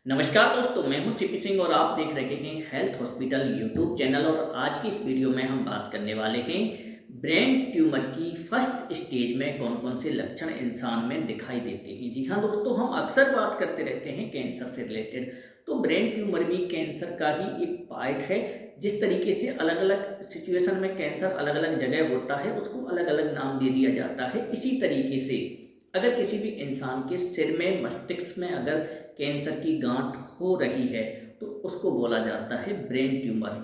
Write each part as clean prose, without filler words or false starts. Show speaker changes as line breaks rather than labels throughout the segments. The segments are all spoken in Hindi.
नमस्कार दोस्तों, मैं हूं सीपी सिंह और आप देख रहे हैं हेल्थ हॉस्पिटल यूट्यूब चैनल। और आज की इस वीडियो में हम बात करने वाले हैं ब्रेन ट्यूमर की फर्स्ट स्टेज में कौन कौन से लक्षण इंसान में दिखाई देते हैं। जी हाँ दोस्तों, हम अक्सर बात करते रहते हैं कैंसर से रिलेटेड, तो ब्रेन ट्यूमर भी कैंसर का ही एक पार्ट है। जिस तरीके से अलग अलग सिचुएशन में कैंसर अलग अलग जगह होता है, उसको अलग अलग नाम दे दिया जाता है। इसी तरीके से अगर किसी भी इंसान के सिर में, मस्तिष्क में अगर कैंसर की गांठ हो रही है तो उसको बोला जाता है ब्रेन ट्यूमर।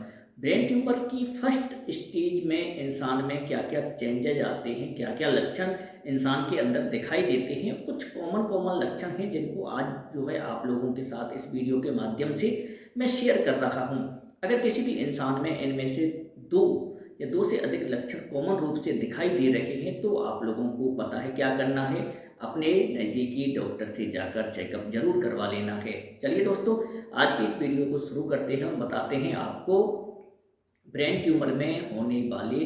ब्रेन ट्यूमर की फर्स्ट स्टेज में इंसान में क्या क्या चेंजेज आते हैं, क्या क्या लक्षण इंसान के अंदर दिखाई देते हैं, कुछ कॉमन कॉमन लक्षण हैं जिनको आज जो है आप लोगों के साथ इस वीडियो के माध्यम से मैं शेयर कर रहा हूँ। अगर किसी भी इंसान में इनमें से दो या दो से अधिक लक्षण कॉमन रूप से दिखाई दे रहे हैं तो आप लोगों को पता है क्या करना है, अपने नज़दीकी डॉक्टर से जाकर चेकअप जरूर करवा लेना है। चलिए दोस्तों, आज की इस वीडियो को शुरू करते हैं और बताते हैं आपको ब्रेन ट्यूमर में होने वाले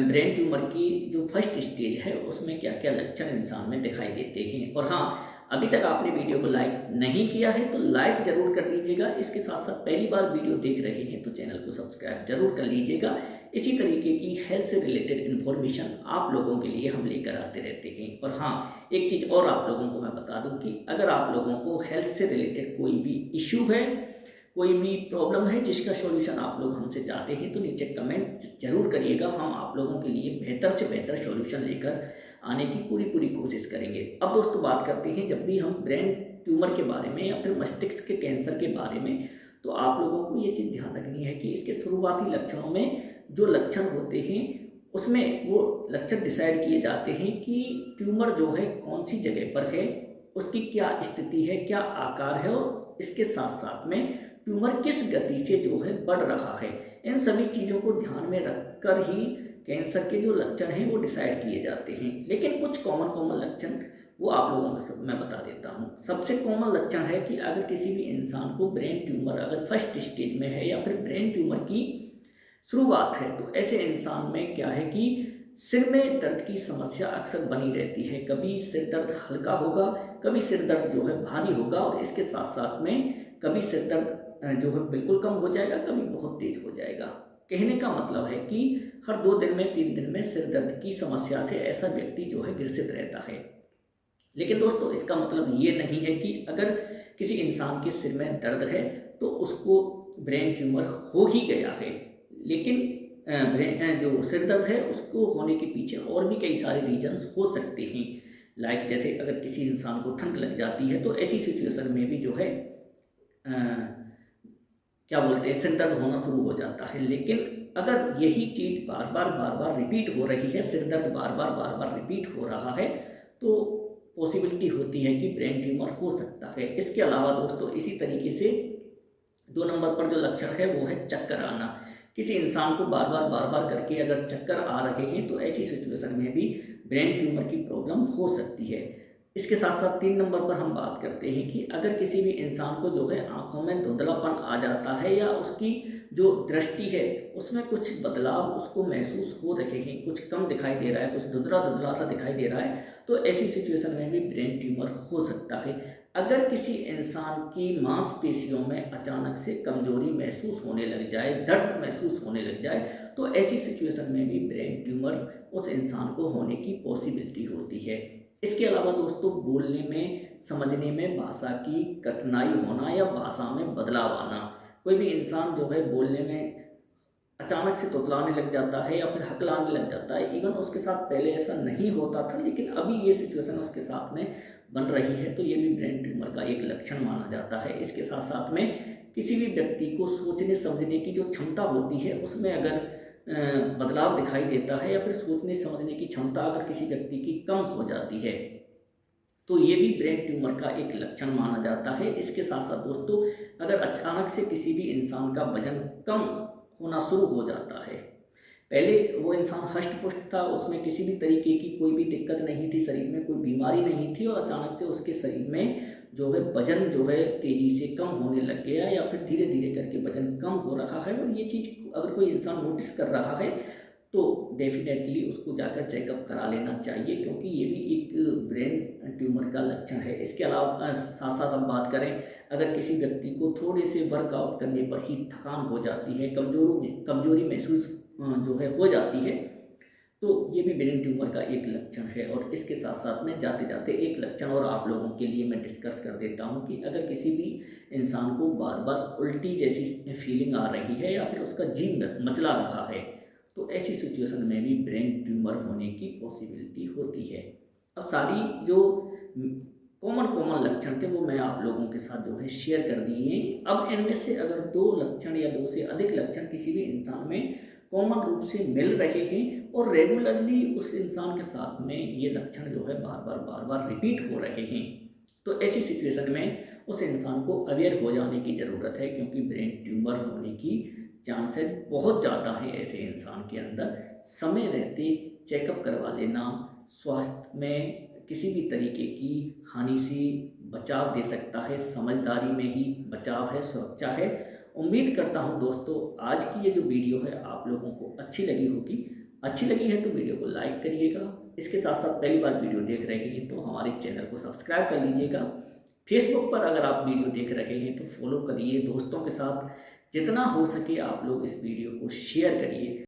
ब्रेन ट्यूमर की जो फर्स्ट स्टेज है उसमें क्या क्या लक्षण इंसान में दिखाई देते हैं। और हाँ, अभी तक आपने वीडियो को लाइक नहीं किया है तो लाइक जरूर कर दीजिएगा। इसके साथ साथ पहली बार वीडियो देख रहे हैं तो चैनल को सब्सक्राइब जरूर कर लीजिएगा। इसी तरीके की हेल्थ से रिलेटेड इन्फॉर्मेशन आप लोगों के लिए हम लेकर आते रहते हैं। और हाँ, एक चीज़ और आप लोगों को मैं बता दूं कि अगर आप लोगों को हेल्थ से रिलेटेड कोई भी इश्यू है, कोई भी प्रॉब्लम है जिसका सॉल्यूशन आप लोग हमसे चाहते हैं तो नीचे कमेंट जरूर करिएगा। हम आप लोगों के लिए बेहतर से बेहतर सॉल्यूशन लेकर आने की पूरी पूरी कोशिश करेंगे। अब दोस्तों बात करते हैं, जब भी हम ब्रेन ट्यूमर के बारे में या फिर मस्तिष्क के कैंसर के बारे में, तो आप लोगों को ये चीज़ ध्यान रखनी है कि इसके शुरुआती लक्षणों में जो लक्षण होते हैं उसमें वो लक्षण डिसाइड किए जाते हैं कि ट्यूमर जो है कौन सी जगह पर है, उसकी क्या स्थिति है, क्या आकार है, और इसके साथ साथ में ट्यूमर किस गति से जो है बढ़ रहा है। इन सभी चीज़ों को ध्यान में रखकर ही कैंसर के जो लक्षण हैं वो डिसाइड किए जाते हैं। लेकिन कुछ कॉमन कॉमन लक्षण वो आप लोगों को सब मैं बता देता हूँ। सबसे कॉमन लक्षण है कि अगर किसी भी इंसान को ब्रेन ट्यूमर अगर फर्स्ट स्टेज में है या फिर ब्रेन ट्यूमर की शुरुआत है तो ऐसे इंसान में क्या है कि सिर में दर्द की समस्या अक्सर बनी रहती है। कभी सिर दर्द हल्का होगा, कभी सिर दर्द जो है भारी होगा, और इसके साथ साथ में कभी सिर दर्द जो है बिल्कुल कम हो जाएगा, कभी बहुत तेज हो जाएगा। कहने का मतलब है कि हर 2 दिन में 3 दिन में सिर दर्द की समस्या से ऐसा व्यक्ति जो है ग्रसित रहता है। लेकिन दोस्तों इसका मतलब ये नहीं है कि अगर किसी इंसान के सिर में दर्द है तो उसको ब्रेन ट्यूमर हो ही गया है। लेकिन ब्रेन जो सिर दर्द है उसको होने के पीछे और भी कई सारे रीजन्स हो सकते हैं। लाइक जैसे अगर किसी इंसान को ठंड लग जाती है तो ऐसी सिचुएशन में भी जो है क्या बोलते हैं, सिर दर्द होना शुरू हो जाता है। लेकिन अगर यही चीज़ बार बार रिपीट हो रही है, सिर दर्द बार बार रिपीट हो रहा है, तो पॉसिबिलिटी होती है कि ब्रेन ट्यूमर हो सकता है। इसके अलावा दोस्तों इसी तरीके से 2 नंबर पर जो लक्षण है वो है चक्कर आना। किसी इंसान को बार बार करके अगर चक्कर आ रहे हैं तो ऐसी सिचुएशन में भी ब्रेन ट्यूमर की प्रॉब्लम हो सकती है। इसके साथ साथ 3 नंबर पर हम बात करते हैं कि अगर किसी भी इंसान को जो है आंखों में धुंधलापन आ जाता है या उसकी जो दृष्टि है उसमें कुछ बदलाव उसको महसूस हो रहे हैं, कुछ कम दिखाई दे रहा है, कुछ धुंधला धुंधला सा दिखाई दे रहा है, तो ऐसी सिचुएशन में भी ब्रेन ट्यूमर हो सकता है। अगर किसी इंसान की मांसपेशियों में अचानक से कमजोरी महसूस होने लग जाए, दर्द महसूस होने लग जाए, तो ऐसी सिचुएशन में भी ब्रेन ट्यूमर उस इंसान को होने की पॉसिबिलिटी होती है। इसके अलावा दोस्तों बोलने में, समझने में भाषा की कठिनाई होना या भाषा में बदलाव आना। कोई भी इंसान जो है बोलने में अचानक से तोतलाने लग जाता है या फिर हकलाने लग जाता है। इवन उसके साथ पहले ऐसा नहीं होता था, लेकिन अभी ये सिचुएशन उसके साथ में बन रही है, तो ये भी ब्रेन ट्यूमर का एक लक्षण माना जाता है। इसके साथ साथ में किसी भी व्यक्ति को सोचने समझने की जो क्षमता होती है उसमें अगर बदलाव दिखाई देता है या फिर सोचने समझने की क्षमता अगर किसी व्यक्ति की कम हो जाती है तो ये भी ब्रेन ट्यूमर का एक लक्षण माना जाता है। इसके साथ साथ दोस्तों अगर अचानक से किसी भी इंसान का वजन कम होना शुरू हो जाता है, पहले वो इंसान हष्ट पुष्ट था, उसमें किसी भी तरीके की कोई भी दिक्कत नहीं थी, शरीर में कोई बीमारी नहीं थी, और अचानक से उसके शरीर में जो है वजन जो है तेजी से कम होने लग गया या फिर धीरे धीरे करके वजन कम हो रहा है, और ये चीज़ अगर कोई इंसान नोटिस कर रहा है तो डेफिनेटली उसको जाकर चेकअप करा लेना चाहिए, क्योंकि ये भी एक ब्रेन ट्यूमर का लक्षण है। इसके अलावा साथ साथ हम बात करें, अगर किसी व्यक्ति को थोड़े से वर्कआउट करने पर ही थकान हो जाती है, कमजोरी महसूस जो है हो जाती है, तो ये भी ब्रेन ट्यूमर का एक लक्षण है। और इसके साथ साथ में जाते जाते एक लक्षण और आप लोगों के लिए मैं डिस्कस कर देता हूँ कि अगर किसी भी इंसान को बार बार उल्टी जैसी फीलिंग आ रही है या फिर उसका जी मचला रहा है, तो ऐसी सिचुएशन में भी ब्रेन ट्यूमर होने की पॉसिबिलिटी होती है। अब सारी जो कॉमन कॉमन लक्षण थे वो मैं आप लोगों के साथ जो है शेयर कर दिए हैं। अब इनमें से अगर दो लक्षण या दो से अधिक लक्षण किसी भी इंसान में कॉमन रूप से मिल रहे हैं और रेगुलरली उस इंसान के साथ में ये लक्षण जो है बार बार रिपीट हो रहे हैं, तो ऐसी सिचुएशन में उस इंसान को अवेयर हो जाने की ज़रूरत है, क्योंकि ब्रेन ट्यूमर होने की चांसेस बहुत ज़्यादा है ऐसे इंसान के अंदर। समय रहते चेकअप करवा लेना स्वास्थ्य में किसी भी तरीके की हानि से बचाव दे सकता है। समझदारी में ही बचाव है, सुरक्षा है। उम्मीद करता हूँ दोस्तों आज की ये जो वीडियो है आप लोगों को अच्छी लगी होगी। अच्छी लगी है तो वीडियो को लाइक करिएगा। इसके साथ साथ पहली बार वीडियो देख रहे हैं तो हमारे चैनल को सब्सक्राइब कर लीजिएगा। फेसबुक पर अगर आप वीडियो देख रहे हैं तो फॉलो करिए। दोस्तों के साथ जितना हो सके आप लोग इस वीडियो को शेयर करिए।